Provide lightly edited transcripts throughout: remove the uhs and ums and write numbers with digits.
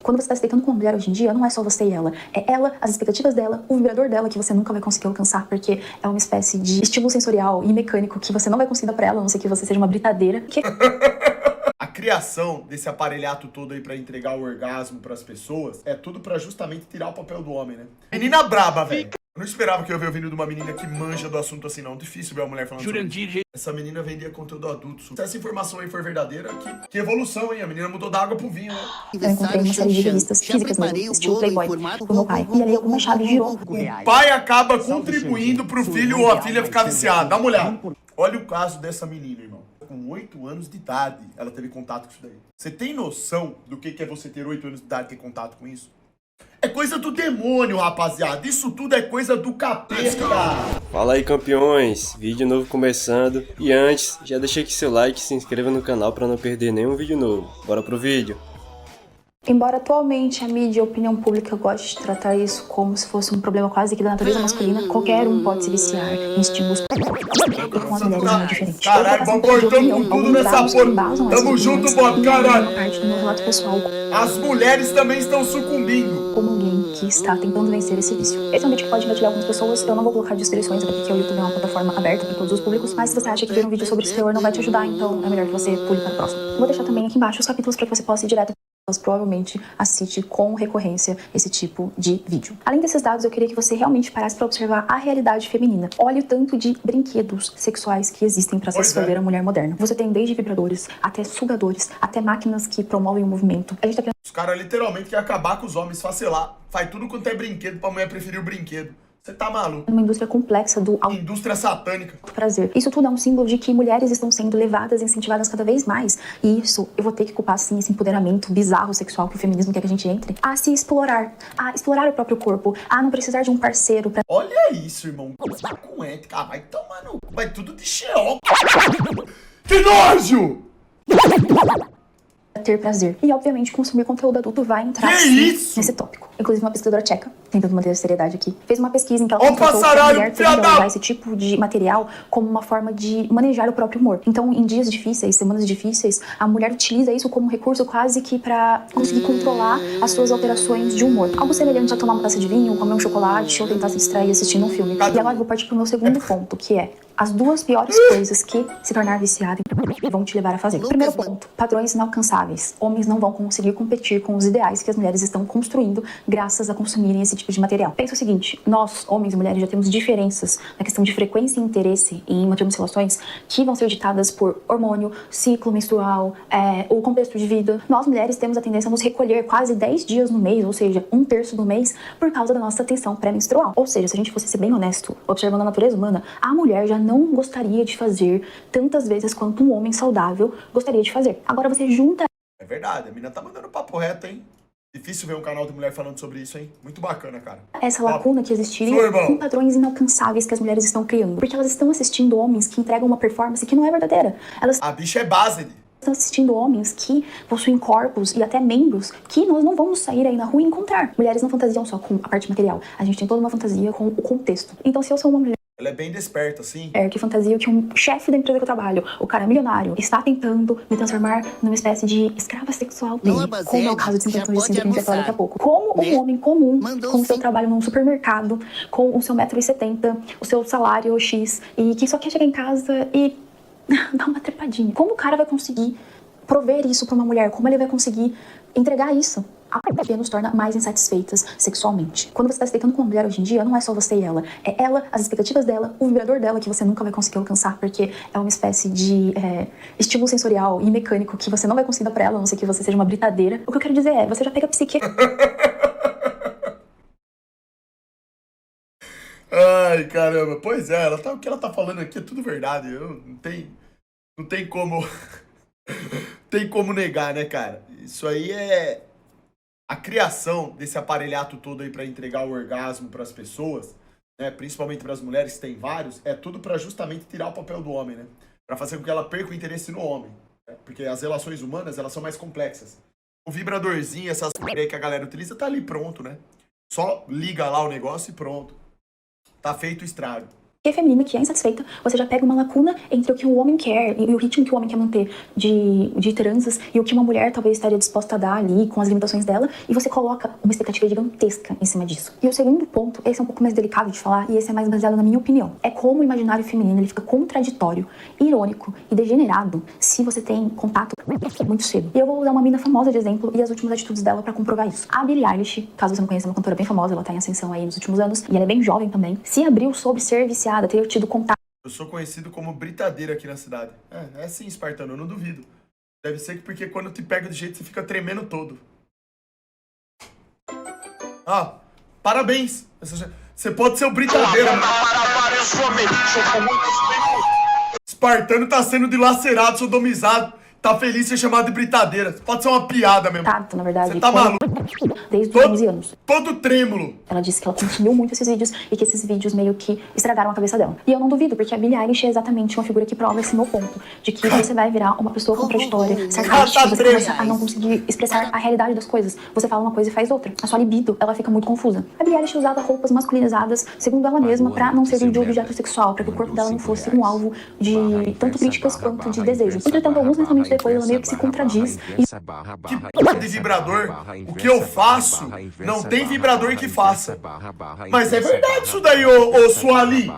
Quando você tá se deitando com uma mulher hoje em dia, não é só você e ela. É ela, as expectativas dela, o vibrador dela que você nunca vai conseguir alcançar, porque é uma espécie de estímulo sensorial e mecânico que você não vai conseguir dar pra ela, a não ser que você seja uma britadeira. A criação desse aparelhato todo aí pra entregar o orgasmo pras pessoas é tudo pra justamente tirar o papel do homem, né? Menina braba, velho. Eu não esperava que eu ia ver o vídeo de uma menina que manja do assunto assim, não. Difícil ver uma mulher falando sobre isso. Essa menina vendia conteúdo adulto. Se essa informação aí for verdadeira, que evolução, hein? A menina mudou da água pro vinho, né? Eu encontrei uma série de revistas físicas mesmo, estilo Playboy, com meu pai. E ali alguma chave girou. O pai acaba contribuindo pro filho ou a filha ficar viciada. Dá uma olhada. Olha o caso dessa menina, irmão. Com 8 anos de idade, ela teve contato com isso daí. Você tem noção do que é você ter 8 anos de idade e ter contato com isso? É coisa do demônio, rapaziada. Isso tudo é coisa do capeta. Fala aí, campeões. Vídeo novo começando. E antes, já deixa aqui seu like e se inscreva no canal para não perder nenhum vídeo novo. Bora pro vídeo. Embora atualmente a mídia e a opinião pública goste de tratar isso como se fosse um problema quase que da natureza masculina, qualquer um pode se viciar em estímulos. E com as mulheres não é diferente. Caralho, vamos cortando tudo nessa porra. Tamo junto, Bob, caralho. Parte do meu relato pessoal. As mulheres também estão sucumbindo. Como alguém que está tentando vencer esse vício. Esse é um vídeo que pode engatilhar algumas pessoas. Eu não vou colocar descrições, até porque o YouTube é uma plataforma aberta para todos os públicos. Mas se você acha que ver um vídeo sobre esse teor não vai te ajudar, então é melhor que você pule para o próximo. Vou deixar também aqui embaixo os capítulos para que você possa ir direto. Mas provavelmente assiste com recorrência esse tipo de vídeo. Além desses dados, eu queria que você realmente parasse para observar a realidade feminina. Olha o tanto de brinquedos sexuais que existem para satisfazer a mulher moderna. Você tem desde vibradores, até sugadores, até máquinas que promovem o movimento. A gente tá criando... Os caras literalmente querem acabar com os homens, facelar. Faz tudo quanto é brinquedo pra mulher preferir o brinquedo. Você tá maluco? Uma indústria complexa do indústria satânica. Prazer. Isso tudo é um símbolo de que mulheres estão sendo levadas e incentivadas cada vez mais. E isso, eu vou ter que culpar, sim, esse empoderamento bizarro sexual que o feminismo quer que a gente entre. A se explorar. A explorar o próprio corpo. A não precisar de um parceiro pra... Olha isso, irmão. Com ética. Ah, vai tomar no... Vai tudo de xeó. Que nojo! ter prazer. E, obviamente, consumir conteúdo adulto vai entrar nesse tópico. Inclusive, uma pesquisadora tcheca, tentando manter a seriedade aqui, fez uma pesquisa em que ela constatou que a mulher tende a usar esse tipo de material como uma forma de manejar o próprio humor. Então, em dias difíceis, semanas difíceis, a mulher utiliza isso como um recurso quase que pra conseguir controlar as suas alterações de humor. Algo semelhante a tomar uma taça de vinho, comer um chocolate ou tentar se distrair assistindo um filme. E agora eu vou partir pro meu segundo ponto, que é as duas piores coisas que se tornar viciado vão te levar a fazer. Primeiro ponto, padrões inalcançáveis. Homens não vão conseguir competir com os ideais que as mulheres estão construindo graças a consumirem esse tipo de material. Pensa o seguinte, nós, homens e mulheres, já temos diferenças na questão de frequência e interesse em mantermos relações que vão ser ditadas por hormônio, ciclo menstrual, o contexto de vida. Nós, mulheres, temos a tendência a nos recolher quase 10 dias no mês, ou seja, 1/3 do mês, por causa da nossa tensão pré-menstrual. Ou seja, se a gente fosse ser bem honesto, observando a natureza humana, a mulher já não gostaria de fazer tantas vezes quanto um homem saudável gostaria de fazer. Agora você junta... É verdade, a menina tá mandando papo reto, hein? Difícil ver um canal de mulher falando sobre isso, hein? Muito bacana, cara. Essa lacuna que existiria com padrões inalcançáveis que as mulheres estão criando. Porque elas estão assistindo homens que entregam uma performance que não é verdadeira. A bicha é base. Estão assistindo homens que possuem corpos e até membros que nós não vamos sair aí na rua e encontrar. Mulheres não fantasiam só com a parte material. A gente tem toda uma fantasia com o contexto. Então, se eu sou uma mulher... Ela é bem desperta, assim. Que fantasia que um chefe da empresa que eu trabalho, o cara milionário, está tentando me transformar numa espécie de escrava sexual dele. Como é o caso de 50 tons de cinza que a gente vai falar daqui a pouco. Como um homem comum, com o seu trabalho num supermercado, com o seu 1,70 m, o seu salário X, e que só quer chegar em casa e dar uma trepadinha. Como o cara vai conseguir prover isso pra uma mulher? Como ele vai conseguir entregar isso? A pornografia nos torna mais insatisfeitas sexualmente. Quando você tá se deitando com uma mulher hoje em dia, não é só você e ela. É ela, as expectativas dela, o vibrador dela que você nunca vai conseguir alcançar, porque é uma espécie de estímulo sensorial e mecânico que você não vai conseguir dar pra ela, a não ser que você seja uma britadeira. O que eu quero dizer é, você já pega a psique... Ai, caramba. Pois é, o que ela tá falando aqui é tudo verdade. Não tem como... tem como negar, né, cara? Isso aí é... A criação desse aparelhato todo aí pra entregar o orgasmo pras pessoas, né, principalmente pras mulheres, que tem vários, é tudo pra justamente tirar o papel do homem, né? Pra fazer com que ela perca o interesse no homem. Né? Porque as relações humanas, elas são mais complexas. O vibradorzinho, essas coisas aí que a galera utiliza, tá ali pronto, né? Só liga lá o negócio e pronto. Tá feito o estrago. feminina que é insatisfeita, você já pega uma lacuna entre o que o homem quer e o ritmo que o homem quer manter de transas e o que uma mulher talvez estaria disposta a dar ali com as limitações dela, e você coloca uma expectativa gigantesca em cima disso. E o segundo ponto, esse é um pouco mais delicado de falar e esse é mais baseado na minha opinião, é como o imaginário feminino ele fica contraditório, irônico e degenerado se você tem contato muito cedo. E eu vou usar uma mina famosa de exemplo e as últimas atitudes dela pra comprovar isso. A Billie Eilish, caso você não conheça, é uma cantora bem famosa, ela tá em ascensão aí nos últimos anos e ela é bem jovem também, se abriu sobre ser viciada, ter tido contato. Eu sou conhecido como britadeira aqui na cidade. É sim, espartano, eu não duvido. Deve ser que porque quando te pega de jeito você fica tremendo todo. Parabéns. Você pode ser o britadeira. Espartano tá sendo dilacerado, sodomizado. Tá feliz de ser chamado de britadeira. Pode ser uma piada mesmo. Na verdade. Você tá maluco? Desde os 11 anos. Todo trêmulo. Ela disse que ela consumiu muito esses vídeos e que esses vídeos meio que estragaram a cabeça dela. E eu não duvido, porque a Billie Eilish é exatamente uma figura que prova esse meu ponto. De que você vai virar uma pessoa contraditória, sarcástica, você começa a não conseguir expressar a realidade das coisas. Você fala uma coisa e faz outra. A sua libido, ela fica muito confusa. A Billie Eilish usava roupas masculinizadas, segundo ela mesma, pra não servir de objeto sexual, pra que o corpo dela não fosse um alvo de tanto críticas quanto de desejo. Entretanto, alguns lançamentos depois, ela meio que se contradiz. Que p*** de vibrador? O que eu faço, não tem vibrador que faça. Mas é verdade isso daí, ô Suali.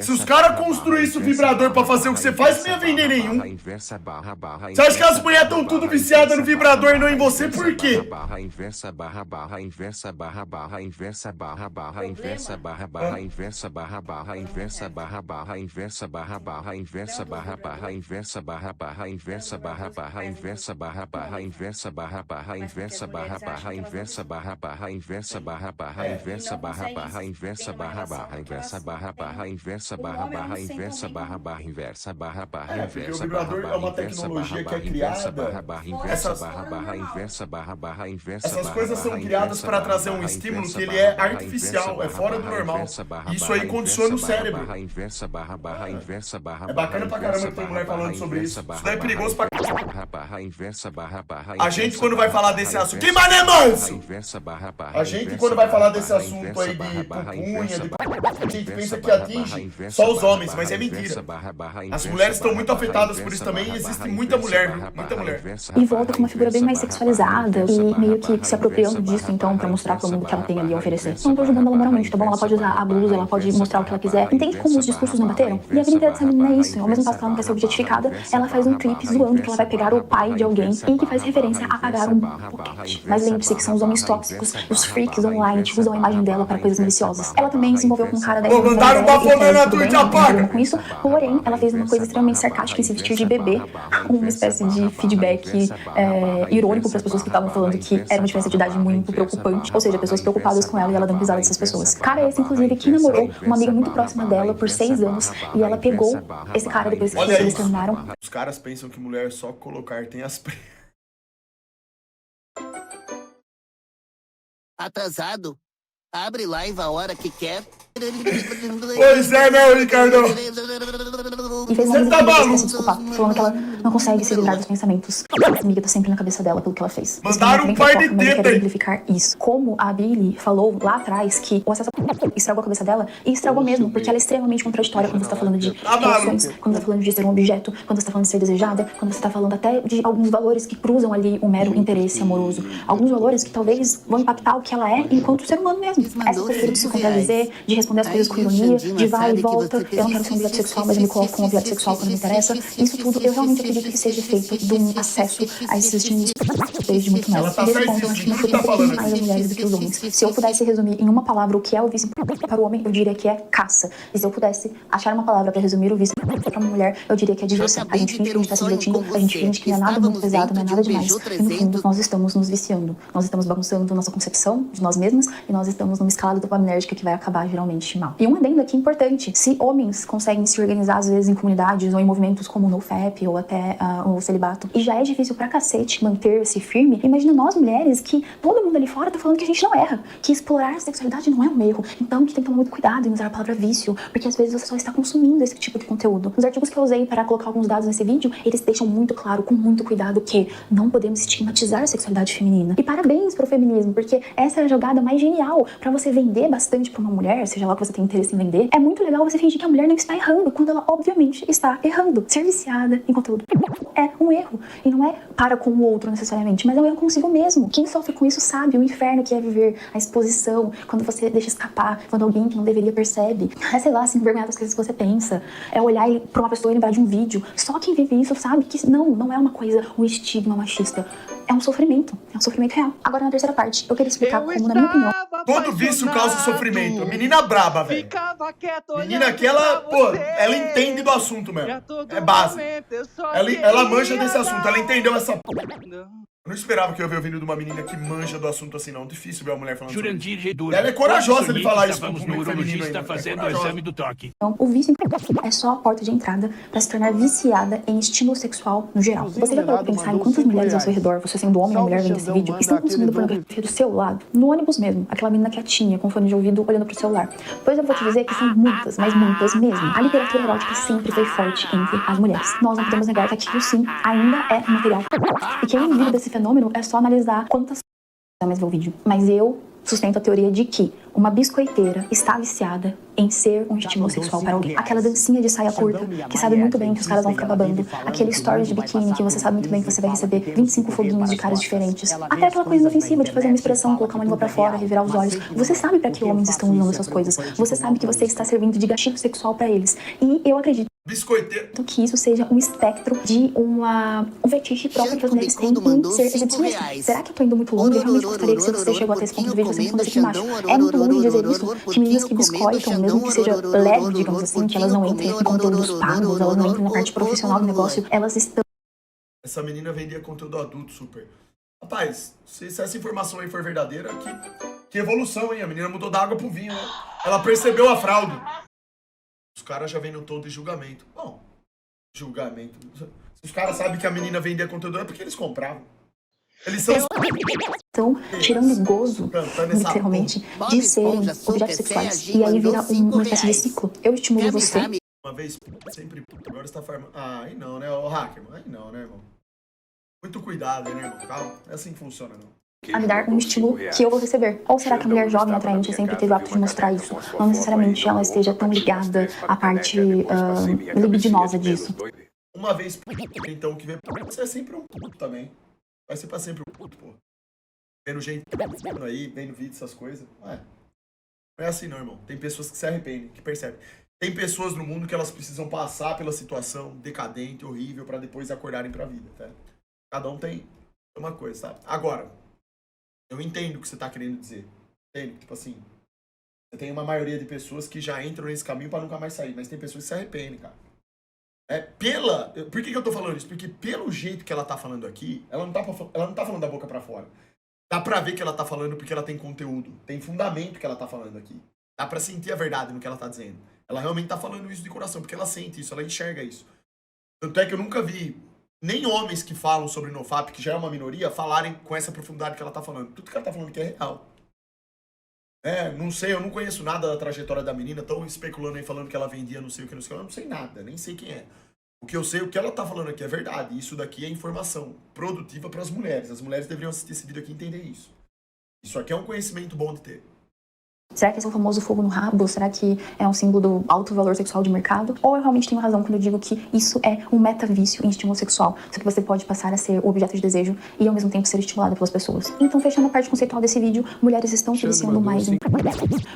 Se os caras construíssem o vibrador pra fazer o que você faz, não ia vender nenhum. Você acha que as mulheres estão tudo viciadas no vibrador e não em você? Por quê? Porque o vibrador é uma tecnologia que é criada. Essas coisas são criadas para trazer um estímulo que ele é artificial, é fora do normal. Isso aí condiciona o cérebro. É bacana pra caramba que tem mulher falando sobre isso. Isso daí é perigoso pra a gente quando vai falar desse assunto... Que mané manso! A gente quando vai falar desse assunto aí de pupunha, a gente pensa que atinge só os homens, mas é mentira. As mulheres estão muito afetadas por isso também e existe muita mulher, viu? Muita mulher. E volta com uma figura bem mais sexualizada e meio que se apropriando disso, então, pra mostrar pro mundo que ela tem ali a oferecer. Não tô julgando ela moralmente, tá bom? Ela pode usar a blusa, ela pode mostrar o que ela quiser. Entende como os discursos não bateram? E a vida inteira dessa menina é isso. Ao mesmo tempo que ela não quer ser objetificada, ela faz um clipe zoando que ela vai pegar o pai de alguém e que faz referência a pagar um boquete. Mas lembre-se que são os homens tóxicos, os freaks online que usam a imagem dela para coisas maliciosas. Ela também se envolveu com um cara da mandaram uma fome na Twitch, apaga! Com isso, porém, ela fez uma coisa extremamente sarcástica em se vestir de bebê, uma espécie de feedback irônico para as pessoas que estavam falando que era uma diferença de idade muito preocupante, ou seja, pessoas preocupadas com ela e ela dando risada dessas pessoas. Cara esse, inclusive, que namorou uma amiga muito próxima dela por 6 anos e ela pegou esse cara depois que eles terminaram. Os caras pensam que mulher é só colocar tem as Atrasado? Abre live a hora que quer. Pois é, né, Ricardo? E fez uma música pra se desculpar, falando que ela não consegue se livrar dos pensamentos. A amiga tá sempre na cabeça dela pelo que ela fez. Mandaram um par de teta aí. Exemplificar isso. Como a Billie falou lá atrás que o acesso estragou a cabeça dela, e estragou mesmo, porque ela é extremamente contraditória quando você tá falando de relações, quando você tá falando de ser um objeto, quando você tá falando de ser desejada, quando você tá falando até de alguns valores que cruzam ali o mero interesse amoroso. Alguns valores que talvez vão impactar o que ela é enquanto ser humano mesmo. Essa coisa de se contradizer, de responder as coisas com ironia, de vai e volta, eu não quero ser um objeto sexual, mas eu me coloco como objeto sexual quando me interessa. Isso tudo, eu realmente acredito que seja feito de um acesso a esses estímulos desde muito mais. Desse ponto, eu acho que não foi mais as mulheres do que os homens. Se eu pudesse resumir em uma palavra o que é o vício para o homem, eu diria que é caça. E se eu pudesse achar uma palavra para resumir o vício para uma mulher, eu diria que é diversão. A gente finge que a gente tá se divertindo, a gente finge que não é nada muito pesado, não é nada demais. E no fundo, nós estamos nos viciando. Nós estamos bagunçando nossa concepção de nós mesmas e nós estamos numa escala dopaminérgica que vai acabar geralmente mal. E um adendo aqui importante, se homens conseguem se organizar às vezes em comunidades ou em movimentos como o NoFap ou até até o celibato, e já é difícil pra cacete manter-se firme, imagina nós mulheres que todo mundo ali fora tá falando que a gente não erra, que explorar a sexualidade não é um erro, então que tem que tomar muito cuidado em usar a palavra vício, porque às vezes você só está consumindo esse tipo de conteúdo. Os artigos que eu usei para colocar alguns dados nesse vídeo, eles deixam muito claro, com muito cuidado, que não podemos estigmatizar a sexualidade feminina. E parabéns pro feminismo, porque essa é a jogada mais genial pra você vender bastante pra uma mulher, seja lá o que você tem interesse em vender. É muito legal você fingir que a mulher não está errando, quando ela obviamente está errando. Ser viciada em conteúdo é um erro, e não é para com o outro necessariamente, mas é um erro consigo mesmo. Quem sofre com isso sabe o inferno que é viver a exposição, quando você deixa escapar, quando alguém que não deveria percebe. É, sei lá, se envergonhar das coisas que você pensa, é olhar pra uma pessoa e lembrar de um vídeo. Só quem vive isso sabe que não é uma coisa, um estigma machista. É um sofrimento real. Agora, na terceira parte, eu queria explicar como, na minha opinião... Todo vício causa sofrimento. Menina braba, velho. Menina que ela, pô, ela entende do assunto mesmo. É base. Ela manja desse assunto, ela entendeu essa... Eu não esperava que eu ia ver o vídeo de uma menina que manja do assunto assim, não. Difícil ver uma mulher falando sobre isso. Ela é corajosa de falar isso pro público feminino ainda. Fazendo o exame do toque. Então, o vício é só a porta de entrada para se tornar viciada em estímulo sexual no geral. Você já parou pra pensar em quantas mulheres ao seu redor, você sendo homem ou mulher vendo esse vídeo, estão consumindo pornografia do seu lado? No ônibus mesmo, aquela menina quietinha, com fone de ouvido, olhando pro celular. Pois eu vou te dizer que são muitas, mas muitas mesmo. A literatura erótica sempre foi forte entre as mulheres. Nós não podemos negar que aquilo sim ainda é material. E quem vive desse fenômeno é só analisar quantas... mais ver o vídeo. Mas eu sustento a teoria de que uma biscoiteira está viciada em ser um estímulo sexual para alguém. Aquela dancinha de saia curta, que sabe muito bem que os caras vão ficar babando. Aquele stories de biquíni, que você sabe muito bem que você vai receber 25 foguinhos de caras diferentes. Até aquela coisa inofensiva de fazer uma expressão, colocar uma língua pra fora, revirar os olhos. Você sabe pra que homens estão usando essas coisas. Você sabe que você está servindo de gatilho sexual pra eles. E eu acredito que isso seja um espectro de um fetiche próprio que as mulheres têm em ser exibicionista. Será que eu tô indo muito longe? Eu realmente gostaria que se você chegou até esse ponto do vídeo, você respondesse aqui embaixo. É muito longe dizer isso, que meninas que biscoitam, mesmo que seja leve, digamos assim, que elas não entrem em conteúdos pagos, elas não entrem na parte profissional do negócio, elas estão... Essa menina vendia conteúdo adulto super. Rapaz, se essa informação aí for verdadeira, que evolução, hein? A menina mudou da água pro vinho, né? Ela percebeu a fraude. Os caras já vêm no tom de julgamento. Bom, julgamento. Se os caras sabem que a menina vendia conteúdo, é porque eles compravam. Eles são... Estão tirando gozo, literalmente, de serem objetos sexuais. E aí vira uma espécie de ciclo. Eu estimulo você. Uma vez, sempre, agora você tá farmando... Ah, aí não, né? Ô, hacker, aí não, né, irmão? Muito cuidado, né, irmão? Calma, não é assim que funciona, não. A me dar um estímulo que eu vou receber. Ou será que a mulher jovem e atraente sempre teve o hábito de mostrar isso? Não necessariamente ela esteja tão ligada à parte libidinosa disso. Uma vez, então, que vê você é sempre um puto também. Vai ser pra sempre um puto, pô. Vendo gente aí, vendo vídeo, essas coisas. Não é assim não, irmão. Tem pessoas que se arrependem, que percebem. Tem pessoas no mundo que elas precisam passar pela situação decadente, horrível, pra depois acordarem pra vida, tá? Cada um tem uma coisa, tá? Agora, eu entendo o que você tá querendo dizer. Entendo? Tipo assim, você tem uma maioria de pessoas que já entram nesse caminho pra nunca mais sair, mas tem pessoas que se arrependem, cara. Por que eu tô falando isso? Porque pelo jeito que ela tá falando aqui, ela não tá falando da boca pra fora. Dá pra ver que ela tá falando porque ela tem conteúdo. Tem fundamento que ela tá falando aqui. Dá pra sentir a verdade no que ela tá dizendo. Ela realmente tá falando isso de coração, porque ela sente isso, ela enxerga isso. Tanto é que eu nunca vi nem homens que falam sobre NoFap, que já é uma minoria, falarem com essa profundidade que ela tá falando. Tudo que ela tá falando aqui é real. Não sei, eu não conheço nada da trajetória da menina, estão especulando aí, falando que ela vendia não sei o que, eu não sei nada, nem sei quem é. O que eu sei, o que ela tá falando aqui é verdade, isso daqui é informação produtiva para as mulheres. As mulheres deveriam assistir esse vídeo aqui e entender isso. Isso aqui é um conhecimento bom de ter. Será que esse é o famoso fogo no rabo? Será que é um símbolo do alto valor sexual de mercado? Ou eu realmente tenho razão quando eu digo que isso é um metavício em estímulo sexual? Só que você pode passar a ser o objeto de desejo e ao mesmo tempo ser estimulada pelas pessoas. Então, fechando a parte conceitual desse vídeo, mulheres estão se viciando mais em...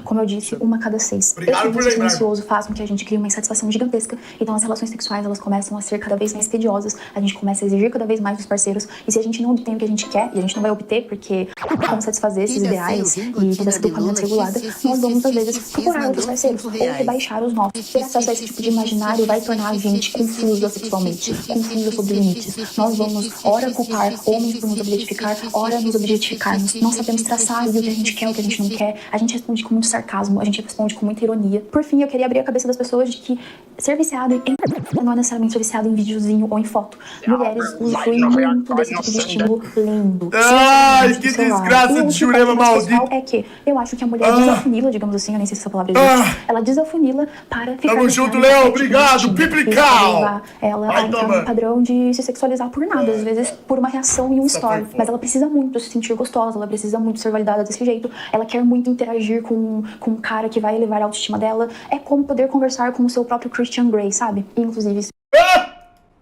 Como eu disse, 1 a cada 6. Esse vício silencioso faz com que a gente crie uma insatisfação gigantesca. Então, as relações sexuais, elas começam a ser cada vez mais tediosas. A gente começa a exigir cada vez mais dos parceiros. E se a gente não obtém o que a gente quer, e a gente não vai obter porque como satisfazer esses ideais e toda essa dopamina regulada, nós vamos, às vezes, procurar outros parceiros ou rebaixar os nossos. Ter acesso a esse tipo de imaginário vai tornar a gente confusa sexualmente, confusa sobre limites. Nós vamos, ora, culpar homens por nos objetificar, ora, nos objetificarmos. Não sabemos traçar o que a gente quer, o que a gente não quer. A gente responde com muito sarcasmo, a gente responde com muita ironia. Por fim, eu queria abrir a cabeça das pessoas de que ser viciado em não é necessariamente ser viciado em videozinho ou em foto. Mulheres usufruem muito desse tipo de estímulo lendo. Ai, que desgraça de Jurema maldito. É que eu acho que a mulher desafunila, digamos assim, eu nem sei se essa palavra existe. Ela desafunila para ficar... Tamo junto, Léo, obrigado, Piplical! Ela a entrar num padrão de se sexualizar por nada, às vezes por uma reação em um story. Mas ela precisa muito se sentir gostosa, ela precisa muito ser validada desse jeito, ela quer muito interagir com um cara que vai elevar a autoestima dela. É como poder conversar com o seu próprio Christian Grey, sabe? Inclusive, isso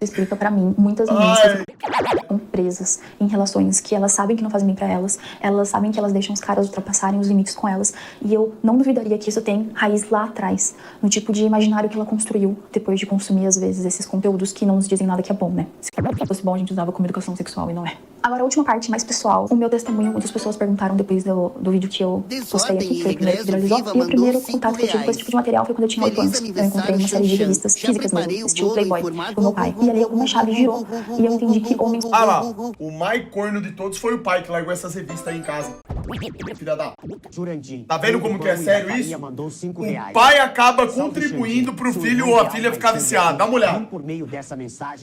explica pra mim, muitas meninas estão presas em relações que elas sabem que não fazem bem pra elas, elas sabem que elas deixam os caras ultrapassarem os limites com elas, e eu não duvidaria que isso tem raiz lá atrás, no tipo de imaginário que ela construiu depois de consumir, às vezes, esses conteúdos que não nos dizem nada que é bom, né? Se fosse bom, a gente usava como educação sexual e não é. Agora, a última parte, mais pessoal, o meu testemunho, muitas pessoas perguntaram depois do vídeo que eu postei aqui, que foi o primeiro que viralizou, e o primeiro contato que eu tive com esse tipo de material foi quando eu tinha 8 anos. Eu encontrei uma série de revistas físicas mesmo, estilo Playboy, do meu pai. E ali alguma chave girou, e eu entendi que homens... Ah lá, o mais corno de todos foi o pai que largou essas revistas aí em casa. Filha da... Tá vendo como que é sério isso? O pai acaba contribuindo pro filho ou a filha ficar viciada. Dá uma olhada.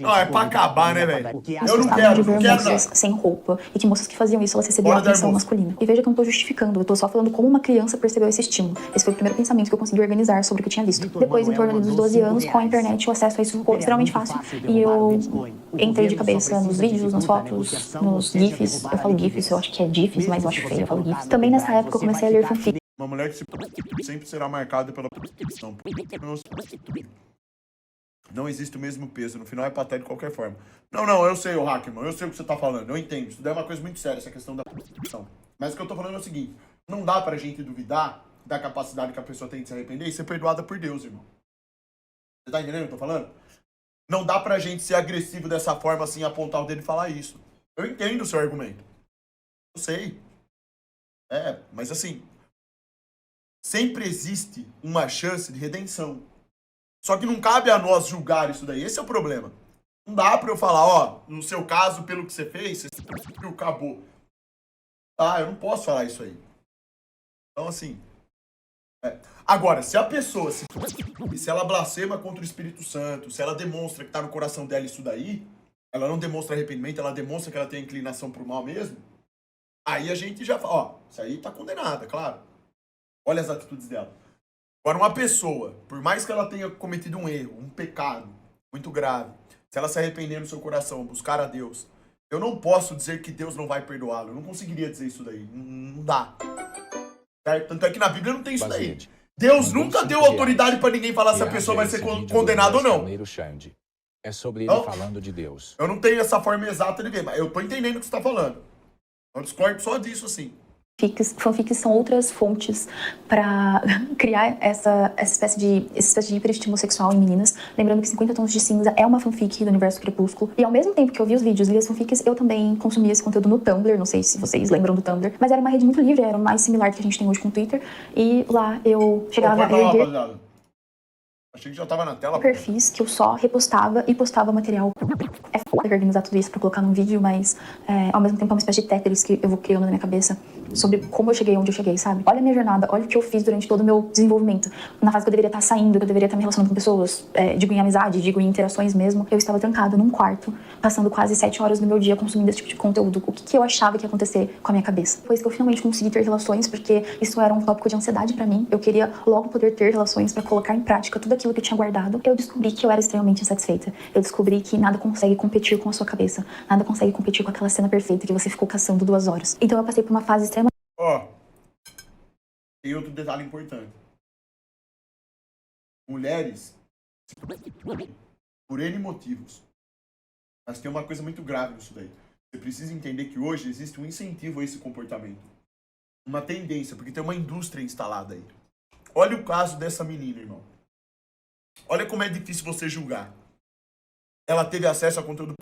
Não, é pra acabar, né, velho? Eu não quero nada. Sem roupa, e que moças que faziam isso, elas recebiam atenção masculina. E veja que eu não tô justificando, eu tô só falando como uma criança percebeu esse estímulo. Esse foi o primeiro pensamento que eu consegui organizar sobre o que eu tinha visto. Depois, em torno dos 12 anos, com a internet, o acesso a isso ficou extremamente fácil. E eu entrei de cabeça nos vídeos, nas fotos, nos GIFs. Eu falo GIFs, eu acho que é GIFs, mas eu acho feio, eu falo GIFs. Também nessa época eu comecei a ler fanfic. Uma mulher que sempre será marcada pela prostituição. Não existe o mesmo peso, no final é patético de qualquer forma. Não, eu sei, o Hackman, eu sei o que você tá falando, eu entendo. Isso daí é uma coisa muito séria, essa questão da prostituição. Mas o que eu tô falando é o seguinte, não dá pra gente duvidar da capacidade que a pessoa tem de se arrepender e ser perdoada por Deus, irmão. Você tá entendendo o que eu tô falando? Não dá pra gente ser agressivo dessa forma, assim, apontar o dedo e falar isso. Eu entendo o seu argumento. Eu sei. Mas assim, sempre existe uma chance de redenção. Só que não cabe a nós julgar isso daí. Esse é o problema. Não dá pra eu falar, ó, no seu caso, pelo que você fez, você acabou. Ah, eu não posso falar isso aí. Então, assim... Agora, se a pessoa, se ela blasfema contra o Espírito Santo, se ela demonstra que tá no coração dela isso daí, ela não demonstra arrependimento, ela demonstra que ela tem inclinação pro mal mesmo, aí a gente já fala, ó, isso aí tá condenada, claro. Olha as atitudes dela. Agora, uma pessoa, por mais que ela tenha cometido um erro, um pecado muito grave, se ela se arrepender no seu coração, buscar a Deus, eu não posso dizer que Deus não vai perdoá-lo. Eu não conseguiria dizer isso daí. Não dá. Certo? Tanto é que na Bíblia não tem isso daí. Deus nunca deu autoridade pra ninguém falar se a pessoa vai ser condenada ou não. É sobre ele falando de Deus. Eu não tenho essa forma exata de ver, mas eu tô entendendo o que você tá falando. Eu discordo só disso, assim. Fanfics são outras fontes para criar essa espécie de hiperestímulo sexual em meninas. Lembrando que 50 Tons de Cinza é uma fanfic do universo Crepúsculo. E ao mesmo tempo que eu vi os vídeos e li as fanfics, eu também consumia esse conteúdo no Tumblr. Não sei se vocês lembram do Tumblr. Mas era uma rede muito livre, era mais similar que a gente tem hoje com o Twitter. E lá eu chegava a erguer... Achei que já tava na tela. Perfis que eu só repostava e postava material. É foda organizar tudo isso pra colocar num vídeo, mas ao mesmo tempo é uma espécie de Tetris que eu vou criando na minha cabeça sobre como eu cheguei onde eu cheguei, sabe? Olha a minha jornada, olha o que eu fiz durante todo o meu desenvolvimento. Na fase que eu deveria estar saindo, que eu deveria estar me relacionando com pessoas, digo em amizade, digo em interações mesmo, eu estava trancada num quarto, passando quase 7 horas do meu dia consumindo esse tipo de conteúdo. O que eu achava que ia acontecer com a minha cabeça? Depois que eu finalmente consegui ter relações, porque isso era um tópico de ansiedade pra mim, eu queria logo poder ter relações pra colocar em prática tudo aquilo que eu tinha guardado, eu descobri que eu era extremamente insatisfeita. Eu descobri que nada consegue competir com a sua cabeça, nada consegue competir com aquela cena perfeita que você ficou caçando 2 horas. Então eu passei por uma fase extrema. Tem outro detalhe importante. Mulheres, por N motivos, mas tem uma coisa muito grave nisso daí. Você precisa entender que hoje existe um incentivo a esse comportamento. Uma tendência, porque tem uma indústria instalada aí. Olha o caso dessa menina, irmão. Olha como é difícil você julgar. Ela teve acesso a conteúdo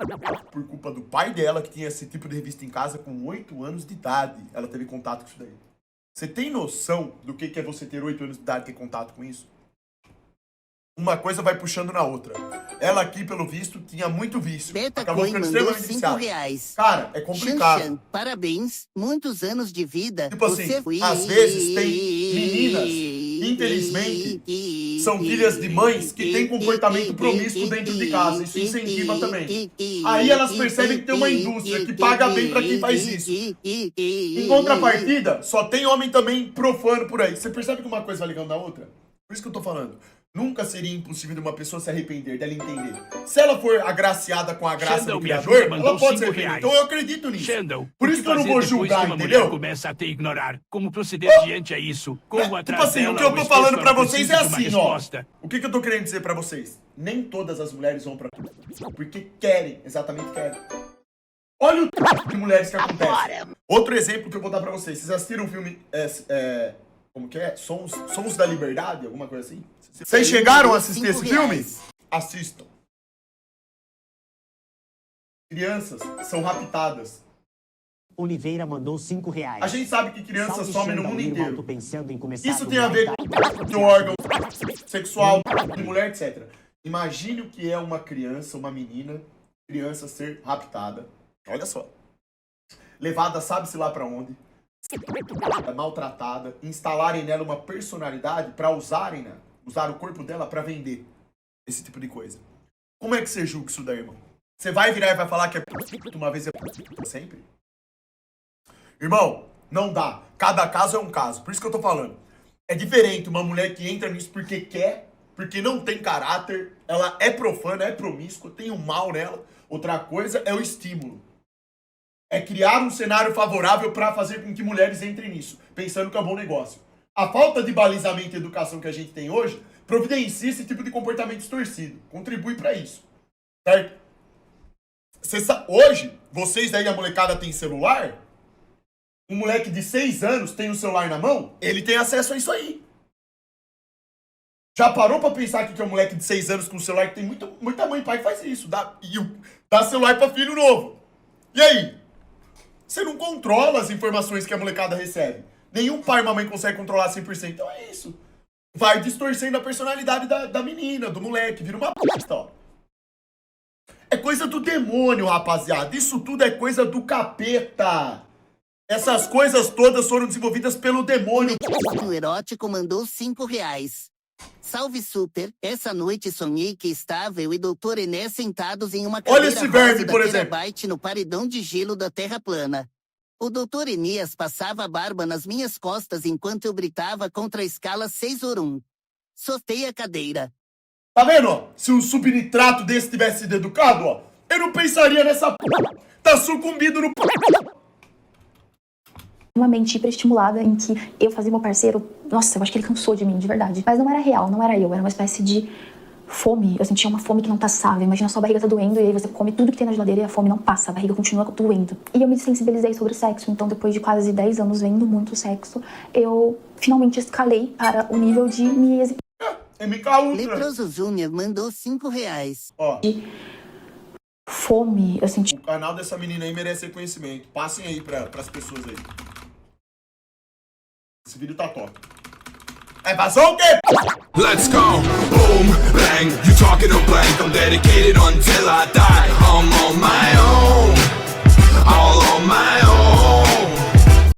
por culpa do pai dela, que tinha esse tipo de revista em casa com 8 anos de idade. Ela teve contato com isso daí. Você tem noção do que é você ter 8 anos de idade e ter contato com isso? Uma coisa vai puxando na outra. Ela aqui, pelo visto, tinha muito vício. Acabou ficando extremamente viciada. Cara, é complicado. Xan, parabéns, muitos anos de vida. Tipo assim, às vezes tem meninas, infelizmente, são filhas de mães que têm comportamento promíscuo dentro de casa. Isso incentiva também. Aí elas percebem que tem uma indústria que paga bem pra quem faz isso. Em contrapartida, só tem homem também profano por aí. Você percebe que uma coisa vai ligando na outra? Por isso que eu tô falando. Nunca seria impossível de uma pessoa se arrepender, dela entender. Se ela for agraciada com a graça do Criador, ela pode se arrepender. Então eu acredito nisso. Por isso que eu não vou julgar, entendeu? Começa a te ignorar. Como proceder diante a isso? Como tipo assim, o que eu tô falando pra vocês é assim, ó. O que eu tô querendo dizer pra vocês? Nem todas as mulheres vão pra... Porque querem, exatamente querem. Olha o tipo de mulheres que acontece. Outro exemplo que eu vou dar pra vocês. Vocês assistiram o filme... como que é? Sons da Liberdade? Alguma coisa assim? Vocês chegaram a assistir esse filme? Assistam. Crianças são raptadas. Oliveira mandou R$5. A gente sabe que crianças somem no mundo inteiro. Pensando em começar Isso tem a ver com o órgão sexual de mulher, etc. Imagine o que é uma criança, uma menina, criança ser raptada. Olha só. Levada sabe-se lá pra onde. Maltratada, instalarem nela uma personalidade pra usar o corpo dela pra vender esse tipo de coisa. Como é que você julga isso daí, irmão? Você vai virar e vai falar que é uma vez é sempre? Irmão, não dá. Cada caso é um caso. Por isso que eu tô falando. É diferente uma mulher que entra nisso porque quer, porque não tem caráter, ela é profana, é promíscua, tem um mal nela. Outra coisa é o estímulo. É criar um cenário favorável para fazer com que mulheres entrem nisso, pensando que é um bom negócio. A falta de balizamento e educação que a gente tem hoje providencia esse tipo de comportamento distorcido. Contribui para isso. Certo? Hoje, vocês aí, a molecada tem celular, um moleque de 6 anos tem um celular na mão, ele tem acesso a isso aí. Já parou pra pensar que é um moleque de 6 anos com um celular que tem muita mãe e pai que faz isso? Dá celular pra filho novo. E aí? Você não controla as informações que a molecada recebe. Nenhum pai e mamãe consegue controlar 100%. Então é isso. Vai distorcendo a personalidade da menina, do moleque. Vira uma bosta, ó. É coisa do demônio, rapaziada. Isso tudo é coisa do capeta. Essas coisas todas foram desenvolvidas pelo demônio. O erótico mandou R$5. Salve super, essa noite sonhei que estava eu e Dr. Ené sentados em uma cadeira esse verme, por exemplo, no paredão de gelo da Terra plana. O Dr. Enéas passava a barba nas minhas costas enquanto eu gritava contra a escala 6/1. Sortei a cadeira. Tá vendo, ó? Se um subnitrato desse tivesse sido educado, ó, eu não pensaria nessa p... Tá sucumbido no p... Uma mente hiperestimulada em que eu fazia meu parceiro... Nossa, eu acho que ele cansou de mim, de verdade. Mas não era real, não era eu. Era uma espécie de fome. Eu sentia uma fome que não passava. Imagina, sua barriga tá doendo e aí você come tudo que tem na geladeira e a fome não passa. A barriga continua doendo. E eu me sensibilizei sobre o sexo. Então, depois de quase 10 anos vendo muito sexo, eu finalmente escalei para o nível de me exibir. MK Ultra. Leproso Júnior mandou R$5. Ó. De fome. Eu senti... O canal dessa menina aí merece reconhecimento. Passem aí pras pessoas aí. Esse vídeo tá top. Vazou o quê? Let's go, boom, bang, you talking to blank, I'm dedicated until I die, I'm on my own, all on my own.